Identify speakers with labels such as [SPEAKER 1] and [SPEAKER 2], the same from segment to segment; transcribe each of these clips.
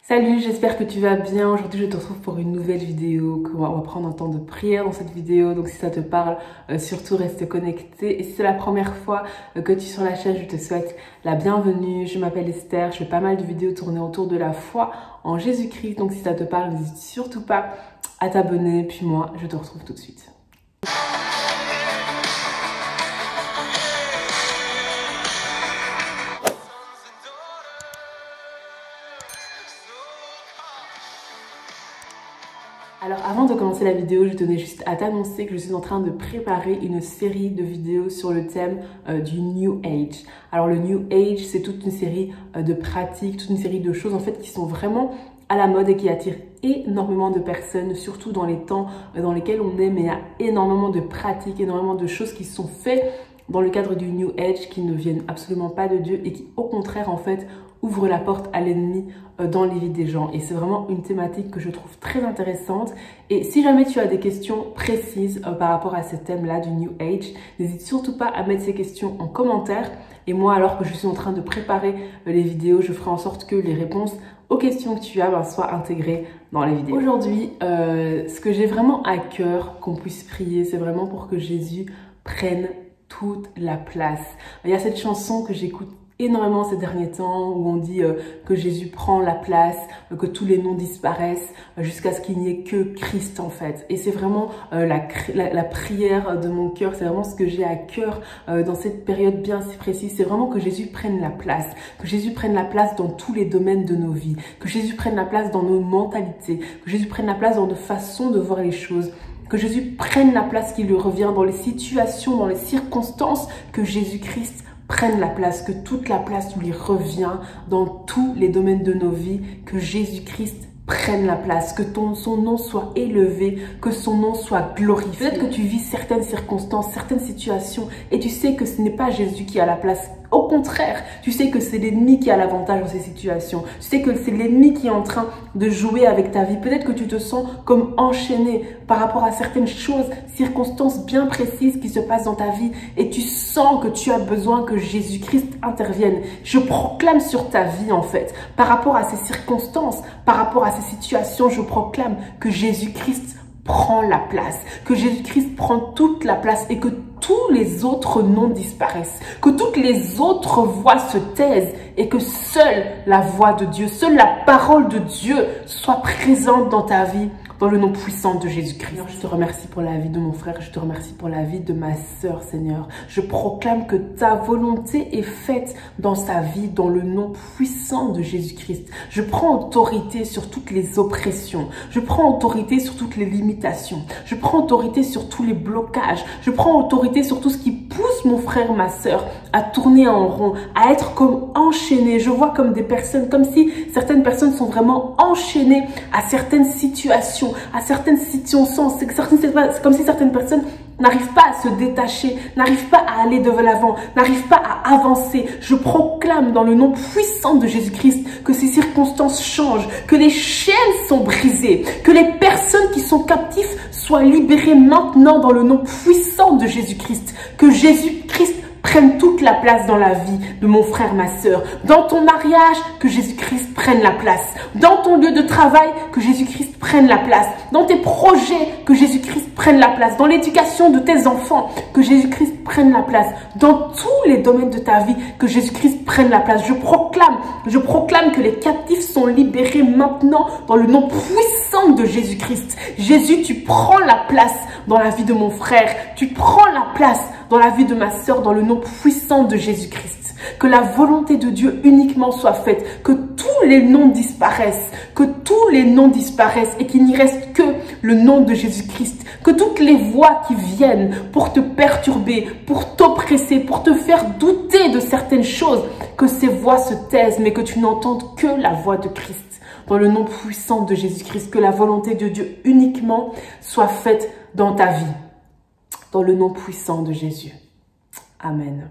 [SPEAKER 1] Salut, j'espère que tu vas bien. Aujourd'hui, je te retrouve pour une nouvelle vidéo. On va prendre un temps de prière dans cette vidéo. Donc, si ça te parle, surtout reste connecté. Et si c'est la première fois que tu es sur la chaîne, je te souhaite la bienvenue. Je m'appelle Esther. Je fais pas mal de vidéos tournées autour de la foi en Jésus-Christ. Donc, si ça te parle, n'hésite surtout pas à t'abonner. Puis moi, je te retrouve tout de suite. Alors avant de commencer la vidéo, je tenais juste à t'annoncer que je suis en train de préparer une série de vidéos sur le thème du New Age. Alors le New Age, c'est toute une série de pratiques, toute une série de choses en fait qui sont vraiment à la mode et qui attirent énormément de personnes, surtout dans les temps dans lesquels on est, mais il y a énormément de pratiques, énormément de choses qui sont faites dans le cadre du New Age qui ne viennent absolument pas de Dieu et qui au contraire en fait ouvrent la porte à l'ennemi dans les vies des gens. Et c'est vraiment une thématique que je trouve très intéressante. Et si jamais tu as des questions précises par rapport à ce thème-là du New Age, n'hésite surtout pas à mettre ces questions en commentaire. Et moi, alors que je suis en train de préparer les vidéos, je ferai en sorte que les réponses aux questions que tu as soient intégrées dans les vidéos. Aujourd'hui, ce que j'ai vraiment à cœur qu'on puisse prier, c'est vraiment pour que Jésus prenne toute la place. Il y a cette chanson que j'écoute énormément ces derniers temps où on dit que Jésus prend la place, que tous les noms disparaissent jusqu'à ce qu'il n'y ait que Christ en fait. Et c'est vraiment la prière de mon cœur, c'est vraiment ce que j'ai à cœur dans cette période bien si précise, c'est vraiment que Jésus prenne la place, que Jésus prenne la place dans tous les domaines de nos vies, que Jésus prenne la place dans nos mentalités, que Jésus prenne la place dans nos façons de voir les choses, que Jésus prenne la place qui lui revient dans les situations, dans les circonstances, que Jésus-Christ prenne la place, que toute la place lui revient dans tous les domaines de nos vies, que Jésus-Christ prenne la place, que son nom soit élevé, que son nom soit glorifié. Peut-être que tu vis certaines circonstances, certaines situations et tu sais que ce n'est pas Jésus qui a la place. Au contraire, tu sais que c'est l'ennemi qui a l'avantage dans ces situations. Tu sais que c'est l'ennemi qui est en train de jouer avec ta vie. Peut-être que tu te sens comme enchaîné par rapport à certaines choses, circonstances bien précises qui se passent dans ta vie et tu sens que tu as besoin que Jésus-Christ intervienne. Je proclame sur ta vie en fait, par rapport à ces circonstances, par rapport à ces situations, je proclame que Jésus-Christ prend la place, que Jésus-Christ prend toute la place et que tous les autres noms disparaissent, que toutes les autres voix se taisent et que seule la voix de Dieu, seule la parole de Dieu soit présente dans ta vie. Dans le nom puissant de Jésus-Christ. Je te remercie pour la vie de mon frère, je te remercie pour la vie de ma sœur, Seigneur. Je proclame que ta volonté est faite dans sa vie, dans le nom puissant de Jésus-Christ. Je prends autorité sur toutes les oppressions. Je prends autorité sur toutes les limitations. Je prends autorité sur tous les blocages. Je prends autorité sur tout ce qui pousse mon frère, ma sœur à tourner en rond, à être comme enchaîné. Je vois comme des personnes, comme si certaines personnes sont vraiment enchaînées à certaines situations, à certaines situations. C'est comme si certaines personnes n'arrivent pas à se détacher, n'arrivent pas à aller de l'avant, n'arrivent pas à avancer. Je proclame dans le nom puissant de Jésus-Christ que ces circonstances changent, que les chaînes sont brisées, que les personnes qui sont captives soient libérées maintenant dans le nom puissant de Jésus-Christ, que Jésus-Christ prenne toute la place dans la vie de mon frère, ma sœur. Dans ton mariage, que Jésus-Christ prenne la place. Dans ton lieu de travail, que Jésus-Christ prenne la place. Dans tes projets, que Jésus-Christ prenne la place. Dans l'éducation de tes enfants, que Jésus-Christ prenne la place. Dans tous les domaines de ta vie, que Jésus-Christ prenne la place. Je proclame que les captifs sont libérés maintenant dans le nom puissant de Jésus-Christ. Jésus, tu prends la place dans la vie de mon frère. Tu prends la place dans la vie de ma sœur, dans le nom puissant de Jésus-Christ. Que la volonté de Dieu uniquement soit faite, que tous les noms disparaissent, que tous les noms disparaissent et qu'il n'y reste que le nom de Jésus-Christ. Que toutes les voix qui viennent pour te perturber, pour t'oppresser, pour te faire douter de certaines choses, que ces voix se taisent, mais que tu n'entendes que la voix de Christ. Dans le nom puissant de Jésus-Christ, que la volonté de Dieu uniquement soit faite dans ta vie. Dans le nom puissant de Jésus. Amen.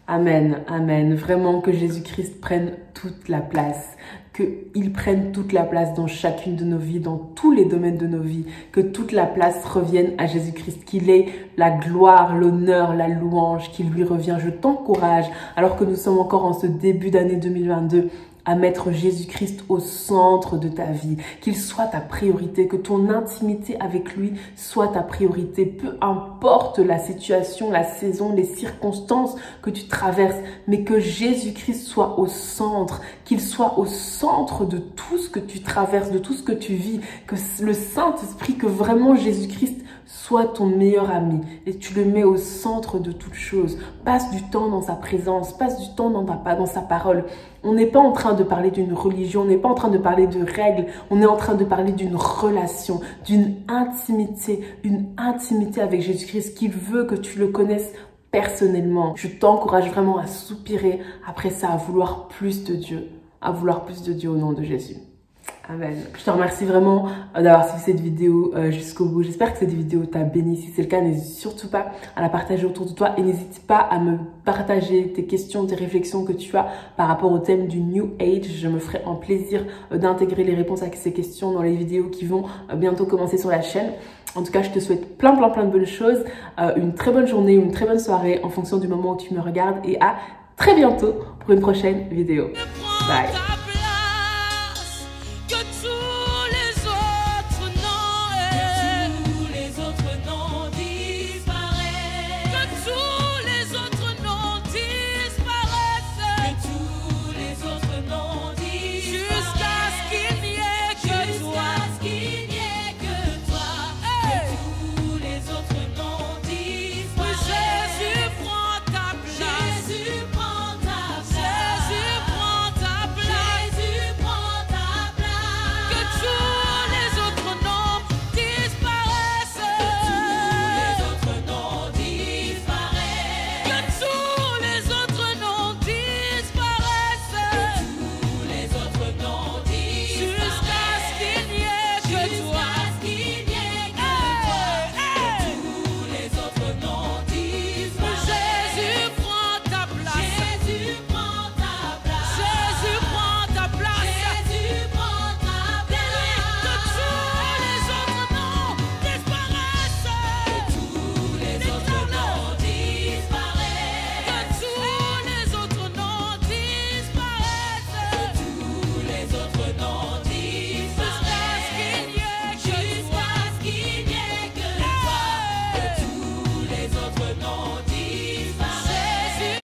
[SPEAKER 1] Amen. Amen. Vraiment que Jésus-Christ prenne toute la place. Qu'il prenne toute la place dans chacune de nos vies, dans tous les domaines de nos vies. Que toute la place revienne à Jésus-Christ. Qu'il ait la gloire, l'honneur, la louange qui lui revient. Je t'encourage, alors que nous sommes encore en ce début d'année 2022, à mettre Jésus-Christ au centre de ta vie, qu'il soit ta priorité, que ton intimité avec lui soit ta priorité, peu importe la situation, la saison, les circonstances que tu traverses, mais que Jésus-Christ soit au centre, qu'il soit au centre de tout ce que tu traverses, de tout ce que tu vis, que le Saint-Esprit, que vraiment Jésus-Christ soit ton meilleur ami et tu le mets au centre de toute chose. Passe du temps dans sa présence, passe du temps dans sa parole. On n'est pas en train de parler d'une religion, on n'est pas en train de parler de règles, on est en train de parler d'une relation, d'une intimité, une intimité avec Jésus-Christ qu'il veut que tu le connaisses personnellement. Je t'encourage vraiment à soupirer après ça, à vouloir plus de Dieu, au nom de Jésus. Amen. Je te remercie vraiment d'avoir suivi cette vidéo jusqu'au bout. J'espère que cette vidéo t'a béni. Si c'est le cas, n'hésite surtout pas à la partager autour de toi et n'hésite pas à me partager tes questions, tes réflexions que tu as par rapport au thème du New Age. Je me ferai un plaisir d'intégrer les réponses à ces questions dans les vidéos qui vont bientôt commencer sur la chaîne. En tout cas, je te souhaite plein de bonnes choses, une très bonne journée, une très bonne soirée en fonction du moment où tu me regardes et à très bientôt pour une prochaine vidéo. Bye.